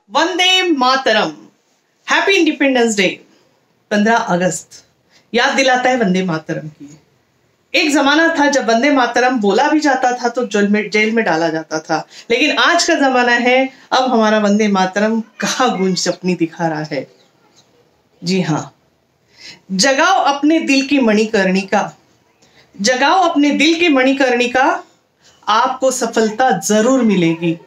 वंदे मातरम। Happy independence day. 15 अगस्त याद दिलाता है वंदे मातरम की। एक जमाना था जब वंदे मातरम बोला भी जाता था तो जेल में डाला जाता था, लेकिन आज का जमाना है, अब हमारा वंदे मातरम कहाँ गूंज अपनी दिखा रहा है। जी हाँ, जगाओ अपने दिल की मणिकर्णिका, जगाओ अपने दिल की मणिकर्णिका, आपको सफलता जरूर मिलेगी।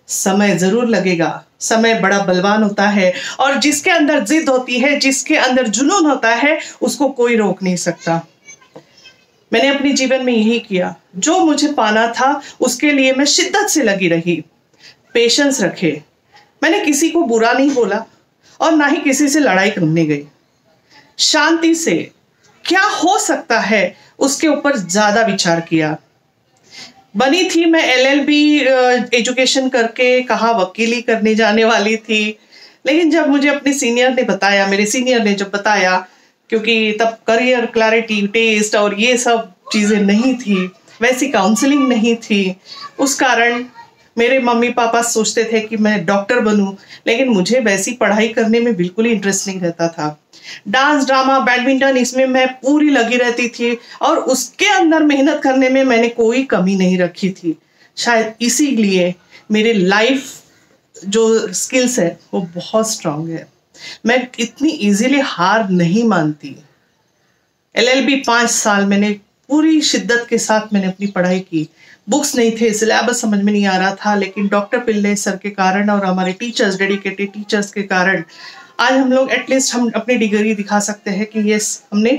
समय जरूर लगेगा, समय बड़ा बलवान होता है और जिसके अंदर जिद होती है, जिसके अंदर जुनून होता है, उसको कोई रोक नहीं सकता। मैंने अपने जीवन में यही किया, जो मुझे पाना था उसके लिए मैं शिद्दत से लगी रही, पेशेंस रखे। मैंने किसी को बुरा नहीं बोला और ना ही किसी से लड़ाई करने गई। शांति से क्या हो सकता है उसके ऊपर ज्यादा विचार किया। बनी थी मैं LLB एजुकेशन करके, कहा वकीली करने जाने वाली थी, लेकिन जब मुझे अपने सीनियर ने बताया, मेरे सीनियर ने जब बताया, क्योंकि तब करियर क्लैरिटी टेस्ट और ये सब चीजें नहीं थी, वैसी काउंसलिंग नहीं थी, उस कारण मेरे मम्मी पापा सोचते थे कि मैं डॉक्टर बनूं, लेकिन मुझे वैसी पढ़ाई करने में बिल्कुल ही इंटरेस्ट नहीं रहता था। डांस, ड्रामा, बैडमिंटन, इसमें मैं पूरी लगी रहती थी और उसके अंदर मेहनत करने में मैंने कोई कमी नहीं रखी थी। शायद इसीलिए मेरे लाइफ जो स्किल्स है वो बहुत स्ट्रांग है। मैं इतनी इजीली हार नहीं मानती। LLB 5 साल मैंने पूरी शिद्दत के साथ मैंने अपनी पढ़ाई की। बुक्स नहीं थे, सिलेबस समझ में नहीं आ रहा था, लेकिन डॉक्टर पिल्ले सर के कारण और हमारे टीचर्स, डेडिकेटेड टीचर्स के कारण आज हम लोग एटलीस्ट हम अपनी डिग्री दिखा सकते हैं कि ये हमने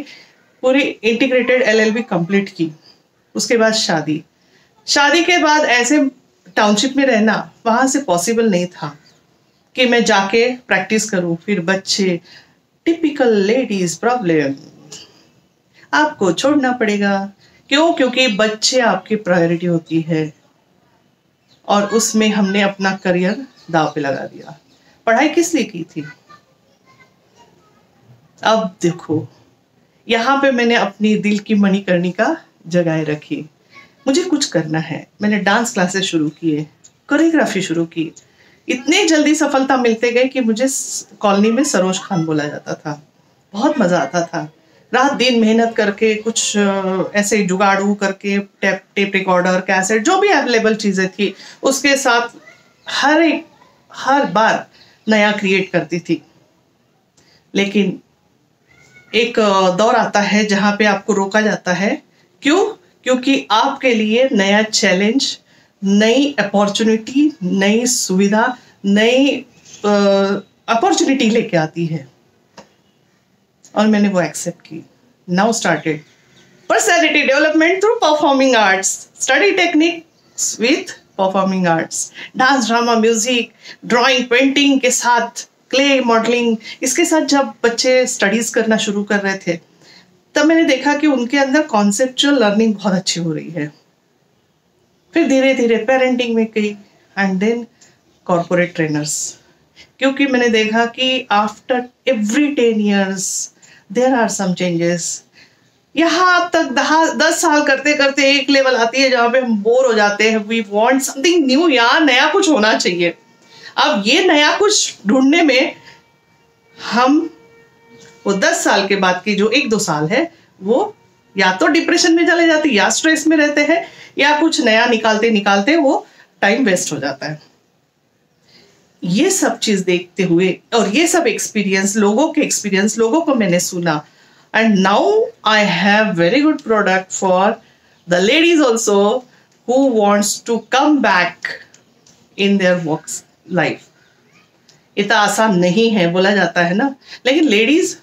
पूरी इंटीग्रेटेड LLB कंप्लीट की। उसके बाद शादी के बाद ऐसे टाउनशिप में रहना वहां से पॉसिबल नहीं था कि मैं जाके प्रैक्टिस करूं, फिर बच्चे, टिपिकल लेडीज प्रॉब्लम, आपको छोड़ना पड़ेगा। क्यों? क्योंकि बच्चे आपकी प्रायोरिटी होती है और उसमें हमने अपना करियर दांव पे लगा दिया। पढ़ाई किस लिए की थी? अब देखो, यहाँ पे मैंने अपनी दिल की मणिकर्णिका जगाए रखी। मुझे कुछ करना है। मैंने डांस क्लासेस शुरू किए, कोरियोग्राफी शुरू की। इतने जल्दी सफलता मिलते गए कि मुझे कॉलोनी में सरोज खान बोला जाता था। बहुत मजा आता था। रात दिन मेहनत करके कुछ ऐसे जुगाड़ू करके टेप रिकॉर्डर, कैसेट, जो भी अवेलेबल चीजें थी, उसके साथ हर बार नया क्रिएट करती थी। लेकिन एक दौर आता है जहां पे आपको रोका जाता है। क्यों? क्योंकि आपके लिए नया चैलेंज, नई अपॉर्चुनिटी, नई सुविधा, नई अपॉर्चुनिटी लेके आती है और मैंने वो एक्सेप्ट की। Now started personality development through performing arts, study techniques with performing arts, dance, drama, music, drawing, painting के साथ क्ले मॉडलिंग। इसके साथ जब बच्चे स्टडीज करना शुरू कर रहे थे, तब मैंने देखा कि उनके अंदर कॉन्सेप्चुअल लर्निंग बहुत अच्छी हो रही है। फिर धीरे धीरे पेरेंटिंग में गई एंड देन कॉर्पोरेट ट्रेनर्स, क्योंकि मैंने देखा कि after every 10 years there are some changes. यहाँ तक 10 साल करते करते एक लेवल आती है जहाँ पे हम बोर हो जाते हैं। वी वांट समथिंग न्यू, यहाँ नया कुछ होना चाहिए। अब ये नया कुछ ढूंढने में हम वो 10 साल के बाद की जो 1-2 साल है, वो या तो डिप्रेशन में चले जाते, या स्ट्रेस में रहते हैं, या कुछ नया निकालते निकालते वो टाइम वेस्ट हो जाता है। ये सब चीज देखते हुए और ये सब एक्सपीरियंस, लोगों को मैंने सुना, and now I have very good product for the ladies also who wants to come back in their work life. इतना आसान नहीं है, बोला जाता है ना, लेकिन लेडीज,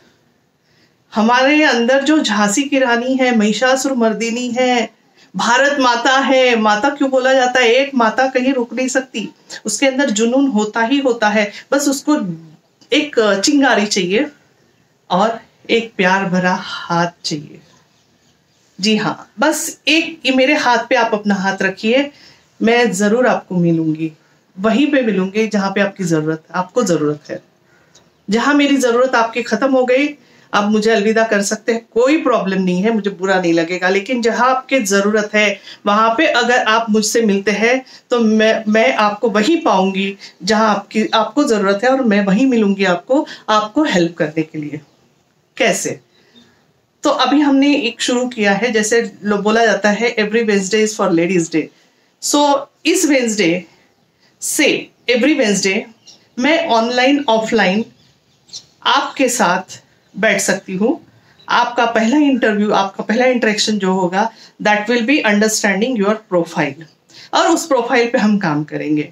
हमारे अंदर जो झांसी की रानी है, महिषासुर मर्दिनी है, भारत माता है। माता क्यों बोला जाता है? एक माता कहीं रुक नहीं सकती, उसके अंदर जुनून होता ही होता है। बस उसको एक चिंगारी चाहिए और एक प्यार भरा हाथ चाहिए। जी हाँ, बस एक मेरे हाथ पे आप अपना हाथ रखिए, मैं जरूर आपको मिलूंगी, वहीं पे मिलूंगी जहां पे आपको जरूरत है। जहां मेरी जरूरत आपकी खत्म हो गई, आप मुझे अलविदा कर सकते हैं, कोई प्रॉब्लम नहीं है, मुझे बुरा नहीं लगेगा। लेकिन जहां आपकी जरूरत है वहां पे अगर आप मुझसे मिलते हैं तो मैं आपको वहीं पाऊंगी जहां आपको जरूरत है, और मैं वहीं मिलूंगी आपको हेल्प करने के लिए। कैसे? तो अभी हमने एक शुरू किया है, जैसे बोला जाता है every Wednesday is for ladies day. So इस वेंसडे से एवरी वेंसडे मैं ऑनलाइन ऑफलाइन आपके साथ बैठ सकती हूँ। आपका पहला इंटरव्यू, आपका पहला इंटरेक्शन जो होगा, that will be understanding your profile, और उस प्रोफाइल पे हम काम करेंगे।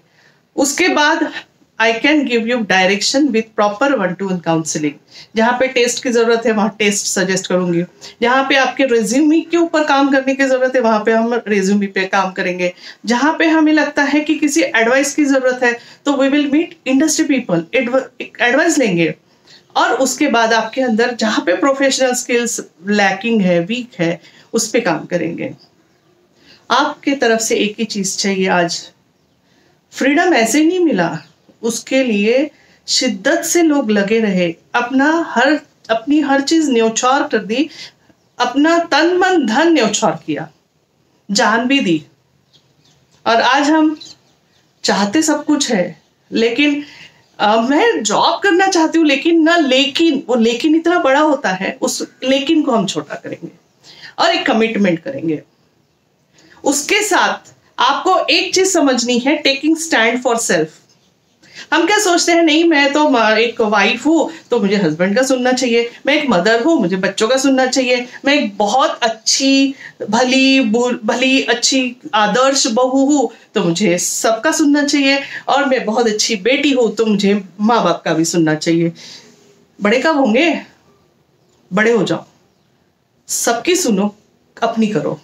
उसके बाद I can give you direction with proper 1-to-1 counselling. जहाँ पे टेस्ट की जरूरत है वहाँ टेस्ट सजेस्ट करूंगी, जहाँ पे आपके रेज्यूमी के ऊपर काम करने की जरूरत है वहाँ पे हम रेज्यूमी पे काम करेंगे, जहाँ पे हमें लगता है कि किसी एडवाइस की जरूरत है तो we will meet industry people, advice लेंगे। और उसके बाद आपके अंदर जहाँ पे प्रोफेशनल स्किल्स लैकिंग है, वीक है, उस पे काम करेंगे। आपके तरफ से एक ही चीज चाहिए आज, फ्रीडम ऐसे नहीं मिला, उसके लिए शिद्दत से लोग लगे रहे, अपनी हर चीज न्यौछावर कर दी, अपना तन मन धन न्यौछावर किया, जान भी दी। और आज हम चाहते सब कुछ है, लेकिन मैं जॉब करना चाहती हूँ, लेकिन वो लेकिन इतना बड़ा होता है, उस लेकिन को हम छोटा करेंगे और एक कमिटमेंट करेंगे। उसके साथ आपको एक चीज समझनी है, टेकिंग स्टैंड फॉर सेल्फ। हम क्या सोचते हैं, नहीं मैं तो एक वाइफ हूं तो मुझे हस्बैंड का सुनना चाहिए, मैं एक मदर हूं मुझे बच्चों का सुनना चाहिए, मैं एक बहुत अच्छी भली अच्छी आदर्श बहू हूं तो मुझे सबका सुनना चाहिए, और मैं बहुत अच्छी बेटी हूं तो मुझे माँ बाप का भी सुनना चाहिए। बड़े कब होंगे? बड़े हो जाओ, सबकी सुनो, अपनी करो,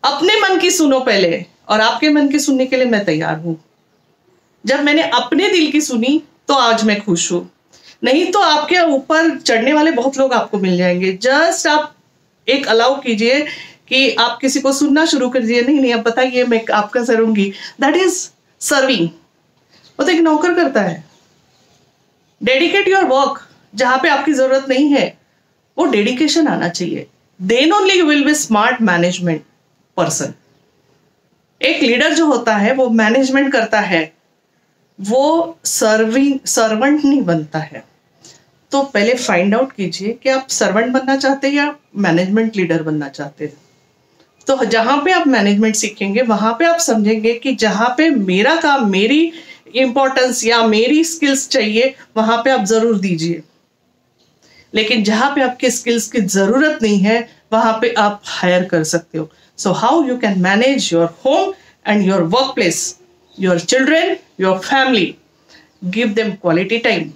अपने मन की सुनो पहले, और आपके मन की सुनने के लिए मैं तैयार हूं। जब मैंने अपने दिल की सुनी तो आज मैं खुश हूं, नहीं तो आपके ऊपर चढ़ने वाले बहुत लोग आपको मिल जाएंगे। जस्ट आप एक अलाउ कीजिए कि आप किसी को सुनना शुरू कर दीजिए, नहीं अब बताइए मैं आपका करूंगी, दैट इज सर्विंग। वो तो एक नौकर करता है। डेडिकेट योर वर्क, जहां पे आपकी जरूरत नहीं है वो डेडिकेशन आना चाहिए, then only you will be smart management person. एक लीडर जो होता है वो मैनेजमेंट करता है, वो सर्वेंट नहीं बनता है। तो पहले फाइंड आउट कीजिए कि आप सर्वेंट बनना चाहते हैं या मैनेजमेंट लीडर बनना चाहते हैं। तो जहां पे आप मैनेजमेंट सीखेंगे वहां पे आप समझेंगे कि जहां पे मेरा काम, मेरी इंपॉर्टेंस या मेरी स्किल्स चाहिए वहां पे आप जरूर दीजिए, लेकिन जहां पे आपके स्किल्स की जरूरत नहीं है वहां पे आप हायर कर सकते हो। So how you can manage your home and your work place, your children, your family, give them quality time.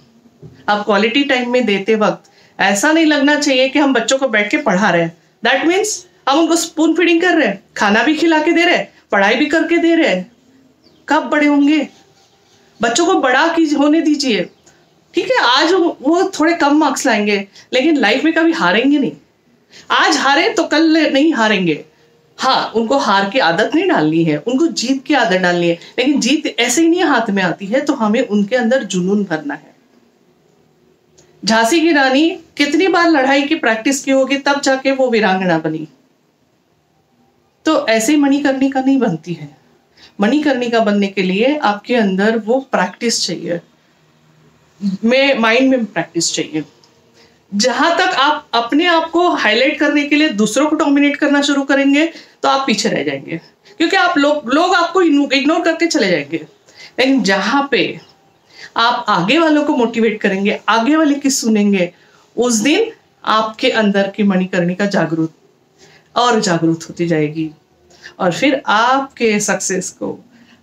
आप क्वालिटी टाइम में देते वक्त ऐसा नहीं लगना चाहिए कि हम बच्चों को बैठ के पढ़ा रहे हैं, दैट मीन्स हम उनको स्पून फीडिंग कर रहे हैं, खाना भी खिला के दे रहे हैं, पढ़ाई भी करके दे रहे हैं। कब बड़े होंगे? बच्चों को बड़ा होने दीजिए। ठीक है, आज वो थोड़े कम मार्क्स लाएंगे, लेकिन लाइफ में कभी हारेंगे नहीं। आज हारे तो कल नहीं हारेंगे। हाँ, उनको हार की आदत नहीं डालनी है, उनको जीत की आदत डालनी है, लेकिन जीत ऐसे ही नहीं हाथ में आती है, तो हमें उनके अंदर जुनून भरना है। झांसी की रानी कितनी बार लड़ाई की प्रैक्टिस की होगी, तब जाके वो वीरांगना बनी। तो ऐसे ही मणिकर्णिका नहीं बनती है। मणिकर्णिका बनने के लिए आपके अंदर वो प्रैक्टिस चाहिए, माइंड में प्रैक्टिस चाहिए। जहां तक आप अपने आप को हाईलाइट करने के लिए दूसरों को डोमिनेट करना शुरू करेंगे तो आप पीछे रह जाएंगे, क्योंकि आप लोग आपको इग्नोर करके चले जाएंगे। लेकिन जहां पे आप आगे वालों को मोटिवेट करेंगे, आगे वाले की सुनेंगे, उस दिन आपके अंदर की मणिकर्णिका जागरूक होती जाएगी, और फिर आपके सक्सेस को,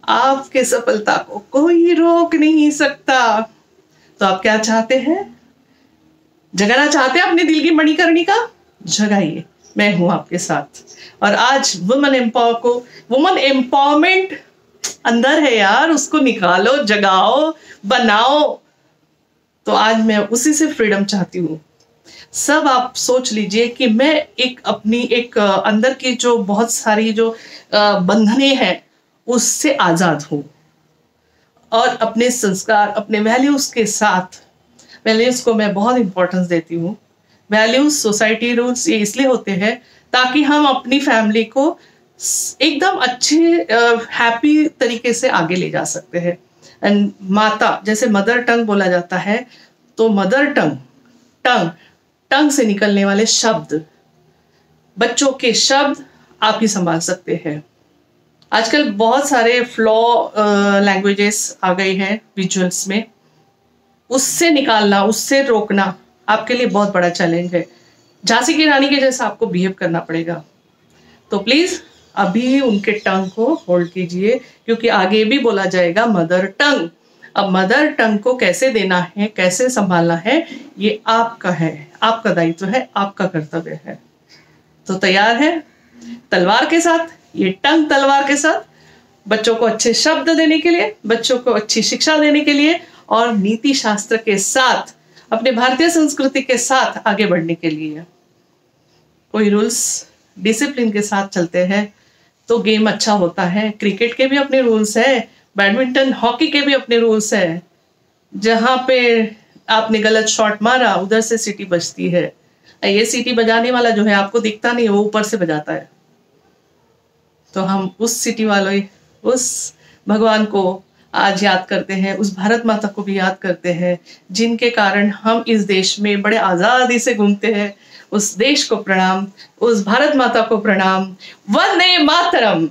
आपके सफलता को कोई रोक नहीं सकता। तो आप क्या चाहते हैं? जगाना चाहते हैं अपने दिल की मणिकर्णिका? जगाइए, मैं हूं आपके साथ। और आज वुमन एम्पावरमेंट अंदर है यार, उसको निकालो, जगाओ, बनाओ। तो आज मैं उसी से फ्रीडम चाहती हूँ। सब आप सोच लीजिए कि मैं अपनी अंदर की जो बहुत सारी जो बंधने हैं उससे आजाद हूं, और अपने संस्कार, अपने वैल्यूज के साथ, वैल्यूज को मैं बहुत इंपॉर्टेंस देती हूँ। वैल्यूज, सोसाइटी रूल्स ये इसलिए होते हैं ताकि हम अपनी फैमिली को एकदम अच्छे हैप्पी तरीके से आगे ले जा सकते हैं। एंड माता, जैसे मदर टंग बोला जाता है, तो मदर टंग टंग से निकलने वाले शब्द, बच्चों के शब्द आप ही संभाल सकते हैं। आजकल बहुत सारे फ्लॉ लैंग्वेजेस आ गई हैं विजुअल्स में, उससे निकालना, उससे रोकना आपके लिए बहुत बड़ा चैलेंज है। झांसी की रानी के जैसा आपको बिहेव करना पड़ेगा। तो प्लीज अभी उनके टंग को होल्ड कीजिए, क्योंकि आगे भी बोला जाएगा मदर टंग। अब मदर टंग को कैसे देना है, कैसे संभालना है, ये आपका है, आपका दायित्व है, आपका कर्तव्य है। तो तैयार है तलवार के साथ, ये टंग तलवार के साथ बच्चों को अच्छे शब्द देने के लिए, बच्चों को अच्छी शिक्षा देने के लिए और नीति शास्त्र के साथ, अपने भारतीय संस्कृति के साथ आगे बढ़ने के लिए। कोई रूल्स डिसिप्लिन के साथ चलते हैं तो गेम अच्छा होता है। क्रिकेट के भी अपने रूल्स है, बैडमिंटन, हॉकी के भी अपने रूल्स है। जहां पे आपने गलत शॉट मारा, उधर से सीटी बजती है। ये सीटी बजाने वाला जो है आपको दिखता नहीं, वो ऊपर से बजाता है। तो हम उस सिटी वाले, उस भगवान को आज याद करते हैं, उस भारत माता को भी याद करते हैं, जिनके कारण हम इस देश में बड़े आजादी से घूमते हैं। उस देश को प्रणाम, उस भारत माता को प्रणाम। वंदे मातरम।